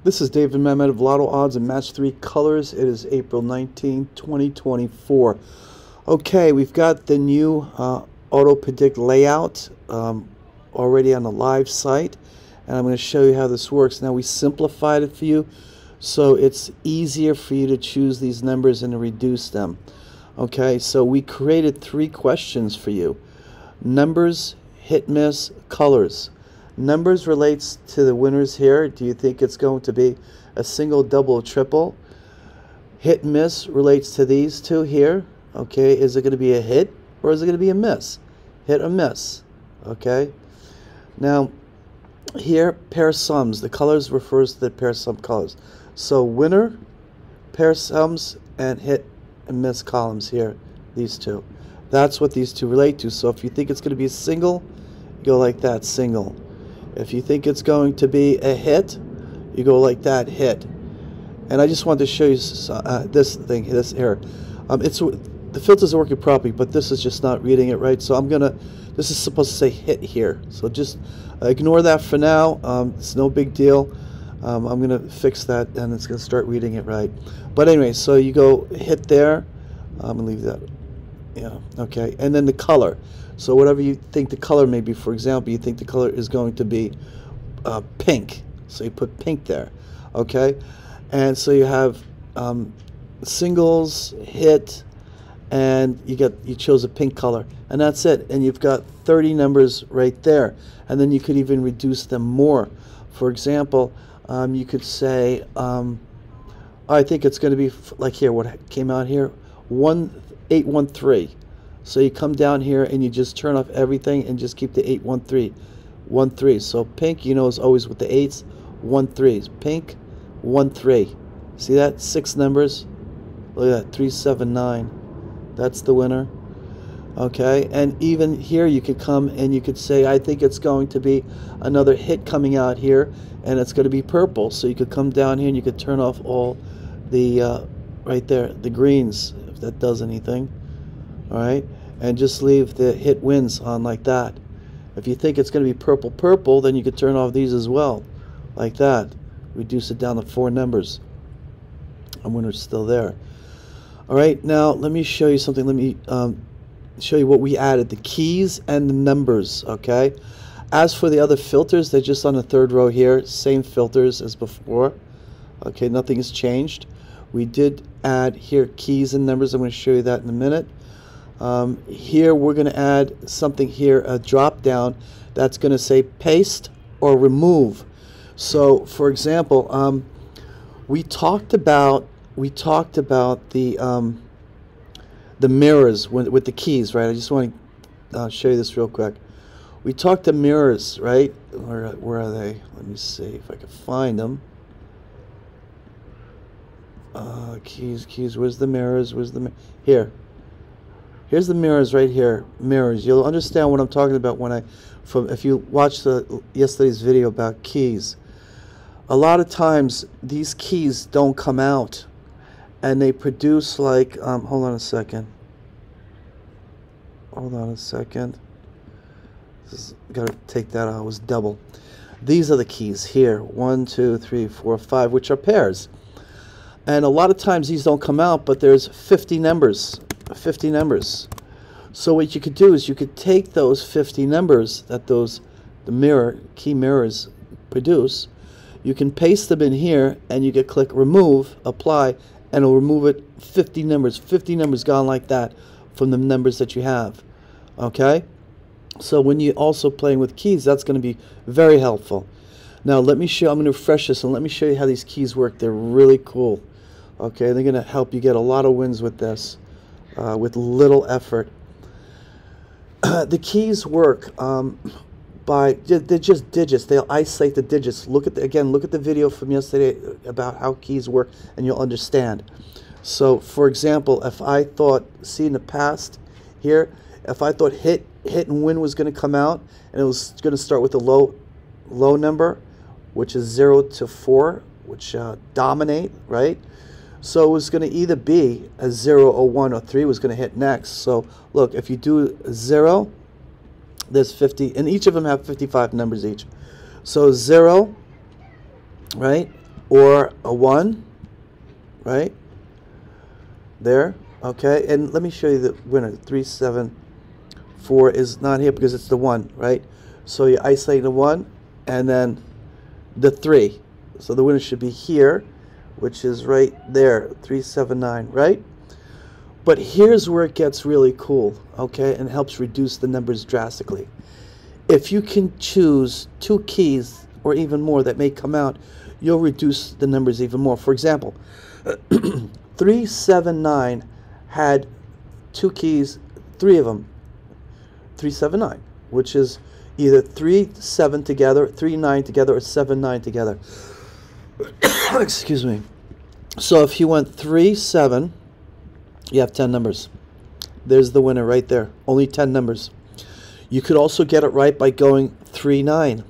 This is David Mehmet of Lotto Odds and Match 3 Colors. It is April 19, 2024. Okay, we've got the new Auto Predict layout already on the live site, and I'm going to show you how this works. Now, we simplified it for you, so it's easier for you to choose these numbers and to reduce them. Okay, so we created 3 questions for you. Numbers, hit, miss, colors. Numbers relates to the winners here. Do you think it's going to be a single, double, or triple? Hit and miss relates to these two here. Okay, is it going to be a hit or is it going to be a miss? Hit or miss. Okay. Now, here, pair sums. The colors refers to the pair sum colors. So winner, pair sums, and hit and miss columns here. These two. That's what these two relate to. So if you think it's going to be a single, you go like that, single. If you think it's going to be a hit, you go like that, hit. And I just wanted to show you this thing, this here. The filters are working properly, but this is just not reading it right. So this is supposed to say hit here. So just ignore that for now. It's no big deal. I'm gonna fix that, and it's gonna start reading it right. But anyway, so you go hit there. I'm gonna leave that. Yeah. Okay. And then the color. So whatever you think the color may be, for example, you think the color is going to be pink. So you put pink there, okay? And so you have singles, hit, and you chose a pink color. And that's it. And you've got 30 numbers right there. And then you could even reduce them more. For example, you could say, I think it's going to be like here, what came out here, 1813. So you come down here and you just turn off everything and just keep the 813. 13. So pink, you know, is always with the 8s. 13s. Pink, 13. See that? 6 numbers. Look at that. 379. That's the winner. Okay. And even here you could come and you could say, I think it's going to be another hit coming out here, and it's going to be purple. So you could come down here and you could turn off all the right there, the greens, if that does anything. All right. And just leave the hit wins on like that. If you think it's going to be purple, then you could turn off these as well, like that. Reduce it down to 4 numbers. And winner's still there. All right, now let me show you something. Let me show you what we added, the keys and the numbers, okay? As for the other filters, they're just on the 3rd row here, same filters as before. Okay, nothing has changed. We did add here keys and numbers. I'm going to show you that in a minute. Here we're going to add something here, a drop down that's going to say paste or remove. So for example, we talked about the mirrors with the keys, right? I just want to show you this real quick. We talked to mirrors, right? Where are they? Let me see if I can find them. Keys, where's the mirrors? Here. Here's the mirrors right here. Mirrors. You'll understand what I'm talking about if you watched yesterday's video about keys. A lot of times these keys don't come out, and they produce like hold on a second. Gotta take that out. It was double. These are the keys here. 1, 2, 3, 4, 5, which are pairs. And a lot of times these don't come out, but there's 50 numbers. 50 numbers. So what you could do is you could take those 50 numbers that the key mirrors produce. You can paste them in here, and you can click remove, apply, and it'll remove it 50 numbers. 50 numbers gone like that from the numbers that you have. Okay? So when you're also playing with keys, that's going to be very helpful. Now let me show. I'm going to refresh this and let me show you how these keys work. They're really cool. Okay, they're going to help you get a lot of wins with this. With little effort. The keys work they're just digits. They'll isolate the digits. Look at the video from yesterday about how keys work, and you'll understand. So for example, if I thought, see in the past here, if I thought hit and win was going to come out, and it was going to start with a low number, which is 0 to 4, which dominate, right? So it was going to either be a 0 or 1 or 3 was going to hit next. So look, if you do 0, there's 50, and each of them have 55 numbers each. So 0, right? or a 1, right? There, okay? And let me show you the winner. 3, 7, 4 is not here because it's the 1, right? So you isolate the 1 and then the 3. So the winner should be here, which is right there, 3, 7, 9, right? But here's where it gets really cool, okay, and helps reduce the numbers drastically. If you can choose 2 keys or even more that may come out, you'll reduce the numbers even more. For example, 3, 7, 9 had 2 keys, 3 of them, 3, 7, 9, which is either 3, 7 together, 3, 9 together, or 7, 9 together. Excuse me. So if you went 3, 7, you have 10 numbers. There's the winner right there. Only 10 numbers. You could also get it right by going 3, 9.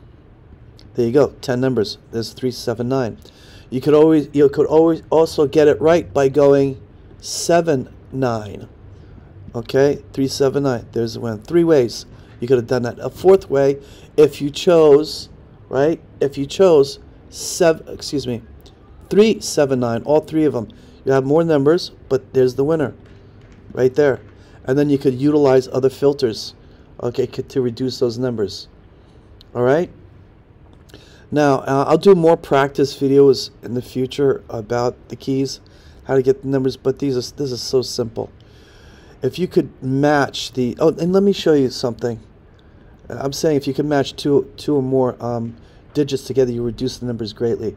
There you go, 10 numbers. There's 3, 7, 9. You could always also get it right by going 7, 9. Okay, 3, 7, 9. There's the winner. 3 ways you could have done that. A 4th way, if you chose, right? If you chose 3, 7, 9, all 3 of them. You have more numbers, but there's the winner right there. And then you could utilize other filters, okay, to reduce those numbers. All right? Now, I'll do more practice videos in the future about the keys, how to get the numbers, but this is so simple. If you could match the... Oh, and let me show you something. I'm saying if you could match two or more digits together, you reduce the numbers greatly.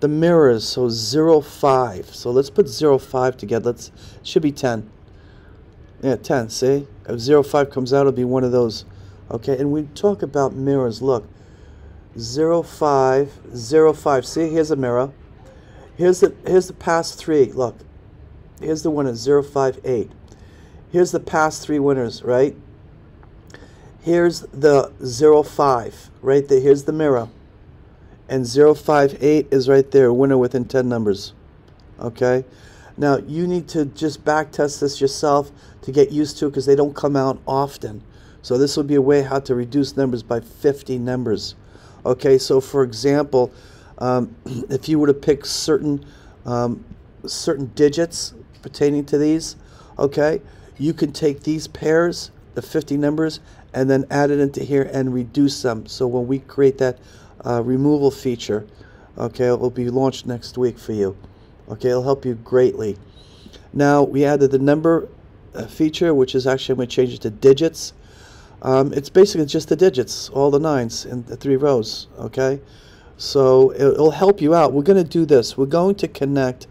The mirrors, so 0, 5. So let's put 0, 5 together. It should be 10. Yeah, 10, see? If 0, 5 comes out, it'll be one of those. Okay, and we talk about mirrors. Look, 0, 5, 0, 5. See, here's a mirror. Here's the past 3. Look, here's the winner, 0, 5, 8. Here's the past 3 winners, right? Here's the 0, 5, right there. Here's the mirror. And 0, 5, 8 is right there, winner within 10 numbers. Okay? Now, you need to just back test this yourself to get used to it because they don't come out often. So this would be a way how to reduce numbers by 50 numbers. Okay, so for example, if you were to pick certain digits pertaining to these, okay, you can take these pairs, the 50 numbers, and then add it into here and reduce them. So when we create that removal feature, okay, it will be launched next week for you. Okay, it'll help you greatly. Now we added the number feature, which is actually, I'm going to change it to digits. It's basically just the digits, all the 9s in the 3 rows. Okay, so it'll help you out. We're going to do this. We're going to connect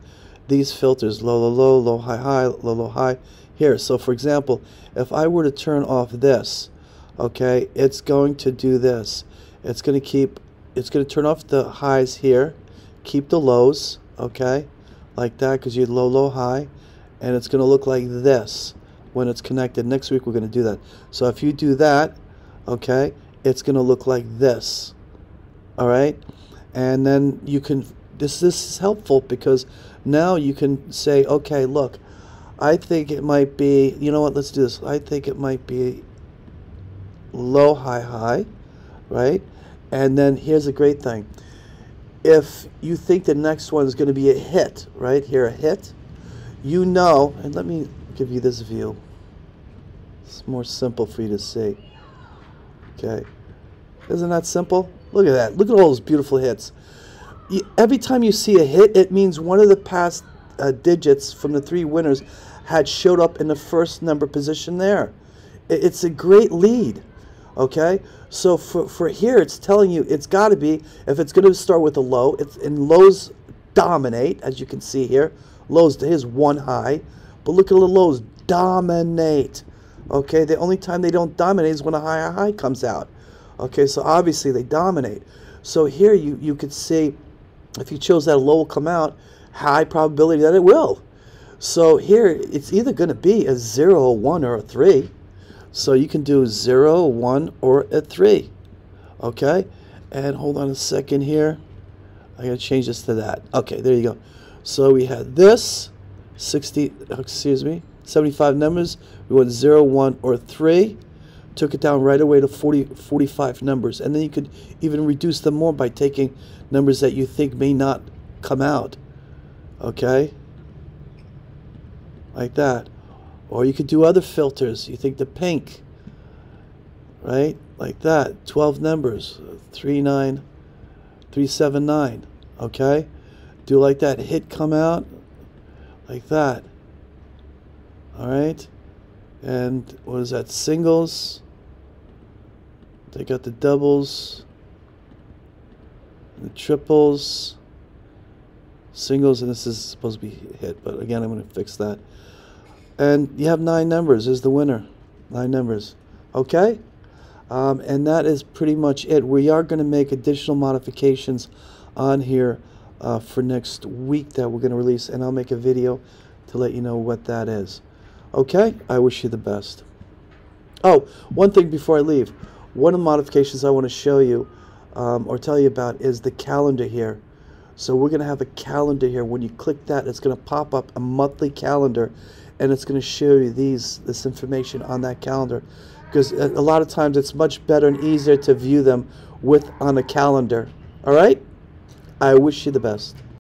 these filters, low, low, low, low, high, high, low, low, high, here. So for example, if I were to turn off this, okay, it's going to do this. It's going to turn off the highs here, keep the lows, okay, like that, because you're low, low, high, and it's going to look like this when it's connected. Next week we're going to do that. So if you do that, okay, it's going to look like this. All right, and then you can, this is helpful because now you can say, okay, look, I think it might be, you know what, let's do this. I think it might be low, high, high, right? And then here's a great thing. If you think the next one is going to be a hit, right here, a hit, you know, and let me give you this view. It's more simple for you to see. Okay. Isn't that simple? Look at that. Look at all those beautiful hits. Every time you see a hit, it means one of the past digits from the 3 winners had showed up in the first number position there. It's a great lead. Okay, so for here, it's telling you it's got to be, if it's going to start with a low, and lows dominate, as you can see here. Lows, here's 1 high, but look at the lows dominate. Okay, the only time they don't dominate is when a high comes out. Okay, so obviously they dominate. So here you could see, if you chose that low will come out, high probability that it will. So here, it's either going to be a 0, a 1, or a 3. So you can do 0, 1, or a 3. Okay? And hold on a second here. I gotta change this to that. Okay, there you go. So we had this 75 numbers. We went 0, 1, or 3. Took it down right away to 45 numbers. And then you could even reduce them more by taking numbers that you think may not come out. Okay? Like that. Or you could do other filters. You think the pink, right? Like that. 12 numbers. 39379. Okay? Do like that. Hit come out. Like that. Alright? And what is that? Singles. They got the doubles. The triples. Singles, and this is supposed to be hit, but again, I'm going to fix that. And you have 9 numbers is the winner. 9 numbers. Okay? And that is pretty much it. We are going to make additional modifications on here for next week that we're going to release, and I'll make a video to let you know what that is. Okay? I wish you the best. Oh, one thing before I leave. One of the modifications I want to show you or tell you about is the calendar here. So we're going to have a calendar here. When you click that, it's going to pop up a monthly calendar, and it's going to show you this information on that calendar. Because a lot of times it's much better and easier to view them on a calendar. All right? I wish you the best.